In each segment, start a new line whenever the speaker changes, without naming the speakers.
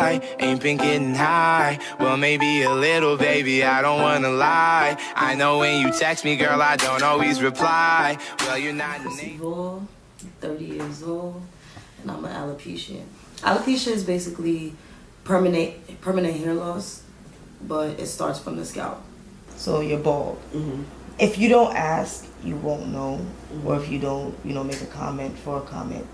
lie, ain't been getting high. Well, maybe a little, baby, I don't wanna lie. I know when you text me, girl, I don't always reply. Well, you're not
Crisevol, 30 years old, and I'm an alopecia. Alopecia is basically permanent hair loss, but it starts from the scalp.
So you're bald. If you don't ask, you won't know. Or if you don't, make a comment for a comment,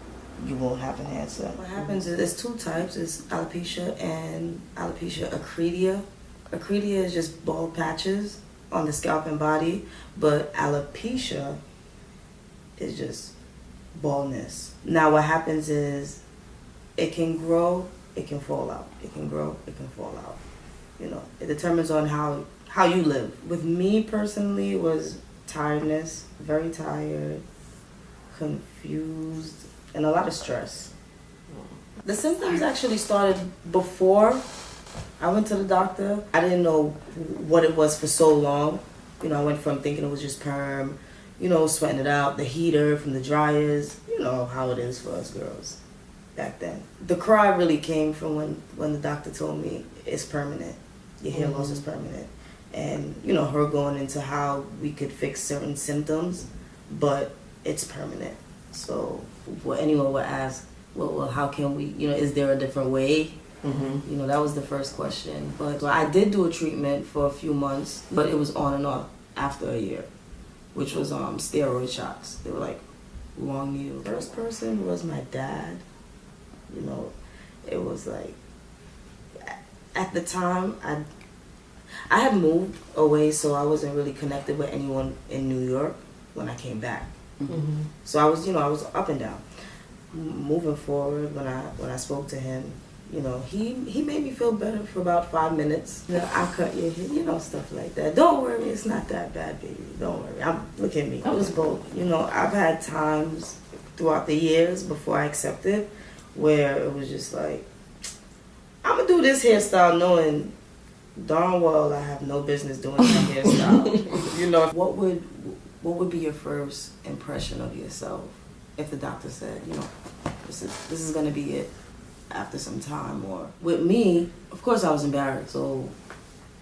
you won't have an answer.
What happens is there's two types. It's alopecia and alopecia acrediea. Acrediea is just bald patches on the scalp and body, but alopecia is just baldness. Now what happens is it can grow, it can fall out. It can grow, it can fall out. It determines on how you live. With me personally, it was tiredness, very tired, confused, and a lot of stress. The symptoms actually started before I went to the doctor. I didn't know what it was for so long. I went from thinking it was just perm, sweating it out, the heater from the dryers, how it is for us girls back then. The cry really came from when the doctor told me it's permanent. Your hair loss is permanent. And, her going into how we could fix certain symptoms, but it's permanent. So anyone would ask, well, how can we, is there a different way? That was the first question. But I did do a treatment for a few months, but it was on and off after a year, which was steroid shots. They were like long needles. First person was my dad. It was like, at the time, I had moved away, so I wasn't really connected with anyone in New York when I came back. So I was up and down. Moving forward, when I spoke to him, he made me feel better for about 5 minutes. I cut your hair, stuff like that. Don't worry, it's not that bad, baby. Don't worry. Look at me. I was both. I've had times throughout the years before I accepted where it was just like, I'm gonna do this hairstyle knowing darn well I have no business doing that hairstyle. What would be your first impression of yourself if the doctor said, this is gonna be it after some time? Or with me, of course I was embarrassed. So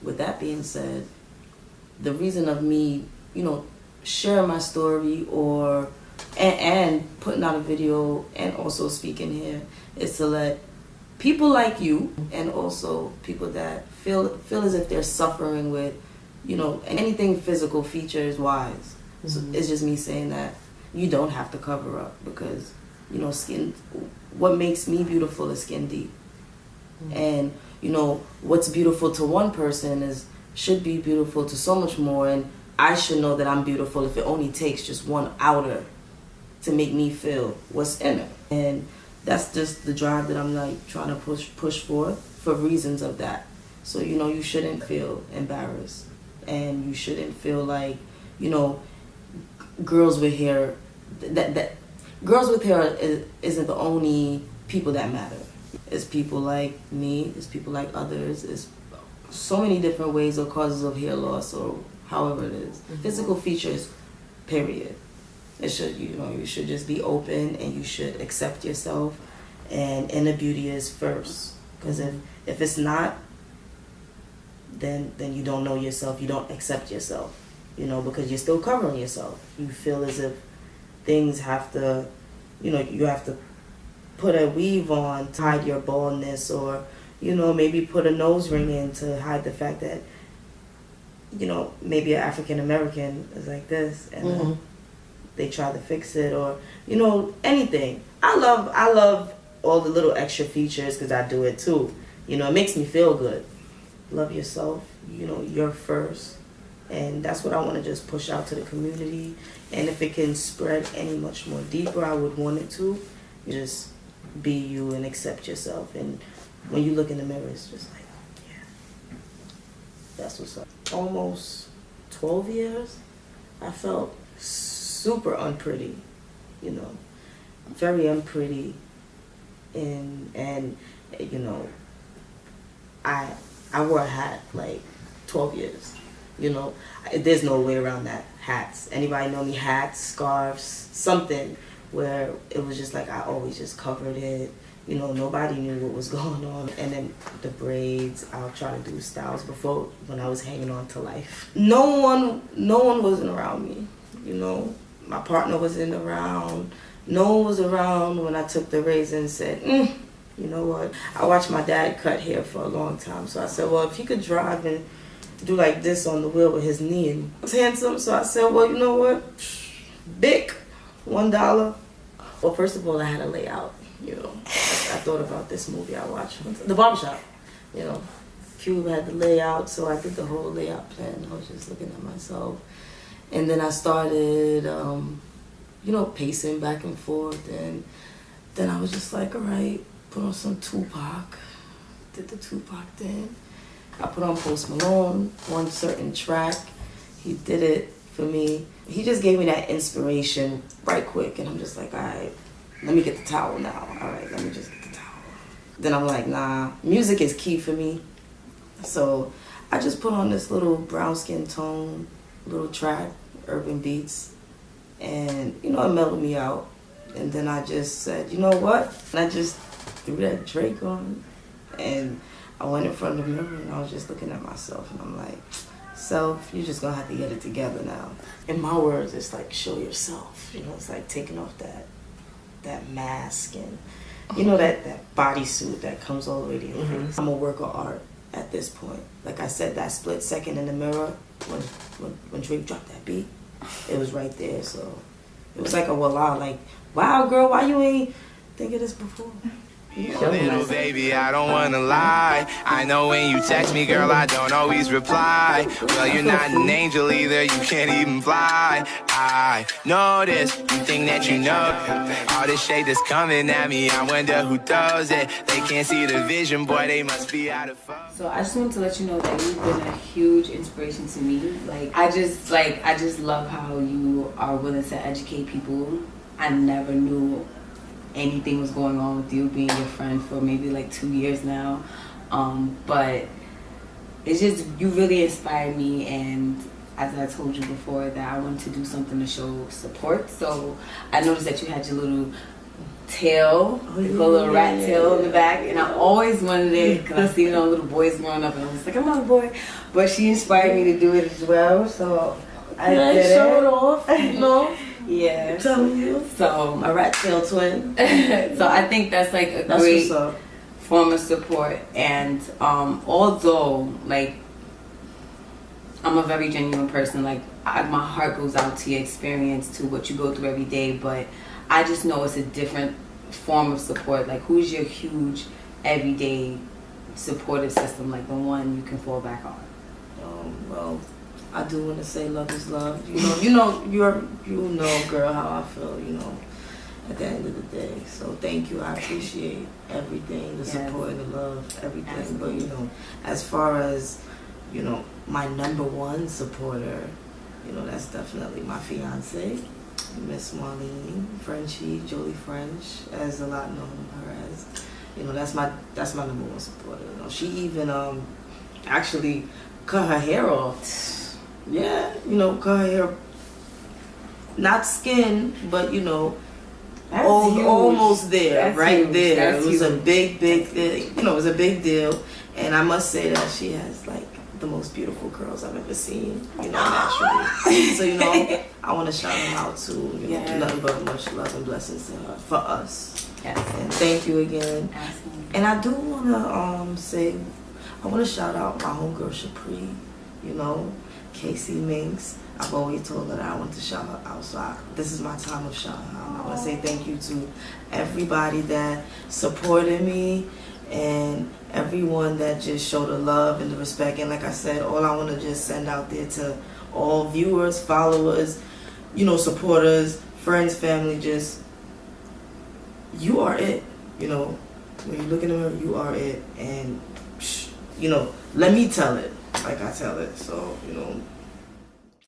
with that being said, the reason of me, sharing my story and putting out a video and also speaking here is to let people like you and also people that feel as if they're suffering with, anything physical features wise. So it's just me saying that you don't have to cover up because, what makes me beautiful is skin deep. And, what's beautiful to one person should be beautiful to so much more. And I should know that I'm beautiful if it only takes just one outer to make me feel what's in it. And that's just the drive that I'm trying to push for reasons of that. So, you shouldn't feel embarrassed and you shouldn't feel like, girls with hair, that girls with hair isn't the only people that matter. It's people like me, it's people like others, it's so many different ways or causes of hair loss or however it is. Physical features, period. It should, you should just be open and you should accept yourself, and inner beauty is first. Because if it's not, then you don't know yourself, you don't accept yourself, because you're still covering yourself. You feel as if things have to, you have to put a weave on to hide your baldness, or, maybe put a nose ring in to hide the fact that, maybe an African American is like this, and they try to fix it, or anything. I love all the little extra features because I do it too. It makes me feel good. Love yourself. You're first, and that's what I want to just push out to the community. And if it can spread any much more deeper, I would want it to. Just be you and accept yourself. And when you look in the mirror, it's just like, yeah, that's what's up. Almost 12 years, I felt super unpretty, very unpretty, and I wore a hat like 12 years, there's no way around that. Hats, anybody know me? Hats, scarves, something, where it was just like I always just covered it. You know, nobody knew what was going on. And then the braids, I'll try to do styles before when I was hanging on to life. No one wasn't around me, you know. My partner wasn't around. No one was around when I took the razor and said, you know what? I watched my dad cut hair for a long time. So I said, well, if he could drive and do like this on the wheel with his knee and was handsome. So I said, well, you know what? Bic, $1. Well, first of all, I had a layout. You know, I thought about this movie I watched, The Barbershop. You know, Cube had the layout, so I did the whole layout plan. I was just looking at myself. And then I started, you know, pacing back and forth. And then I was just like, all right, put on some Tupac. Did the Tupac thing. I put on Post Malone, one certain track. He did it for me. He just gave me that inspiration right quick. And I'm just like, all right, let me get the towel now. All right, let me just get the towel. Then I'm like, nah, music is key for me. So I just put on this little brown skin tone, little track, urban beats. And, you know, it mellowed me out. And then I just said, you know what? And I just threw that Drake on. And I went in front of the mirror and I was just looking at myself. And I'm like, self, you're just going to have to get it together now. In my words, it's like, show yourself. You know, it's like taking off that mask and, you know, that bodysuit that comes all the way to your face. I'm a work of art at this point. Like I said, that split second in the mirror when Drake dropped that beat, it was right there. So it was like a voila, like, wow, girl, why you ain't think of this before?
Little baby, I don't wanna lie. I know when you text me, girl, I don't always reply. Well, you're not an angel either, you can't even fly. I know this, you think that you know all this shade that's coming at me. I wonder who does it. They can't see the vision, boy, they must be out of focus.
So I just want to let you know that you've been a huge inspiration to me. I just love how you are willing to educate people. I never knew anything was going on with you, being your friend for maybe like 2 years now, but it's just, you really inspired me. And as I told you before, that I wanted to do something to show support. So I noticed that you had your little tail, your little rat tail in the back, and I always wanted it because I see, you know, little boys growing up, and I was like, I'm not a boy, but she inspired me to do it as well. So I did it.
Show it off, you know.
Yeah,
I'm telling you.
So
my rat tail twin.
So I think that's like a great form of support. And although like I'm a very genuine person, like my heart goes out to your experience, to what you go through every day, but I just know it's a different form of support. Like, who's your huge everyday supportive system, like the one you can fall back on?
Well, I do want to say love is love. You know, girl, how I feel, you know, at the end of the day. So thank you. I appreciate everything, the support, the love, everything. Absolutely. But, you know, as far as, you know, my number one supporter, you know, that's definitely my fiance, Miss Marlene Frenchie, Jolie French, as a lot know her as. You know, that's my number one supporter. You know, she even actually cut her hair off. Yeah, you know, cut her hair, not skin, but you know, almost there, that's right huge. There. That's it was huge. A big thing. You know, it was a big deal, and I must say that she has like the most beautiful curls I've ever seen. You know, naturally. So you know, I want to shout them out too. You know, nothing but much love and blessings to her for us. Yes. And thank you again. Absolutely. And I do want to say, I want to shout out my homegirl Shapri. You know, Casey Minks. I've always told her that I want to shout her out, so this is my time of shouting her out. I want to say thank you to everybody that supported me and everyone that just showed the love and the respect. And like I said, all I want to just send out there to all viewers, followers, you know, supporters, friends, family, just, you are it. You know, when you look in the mirror, you are it. And, you know, let me tell it like I tell it. So, you know,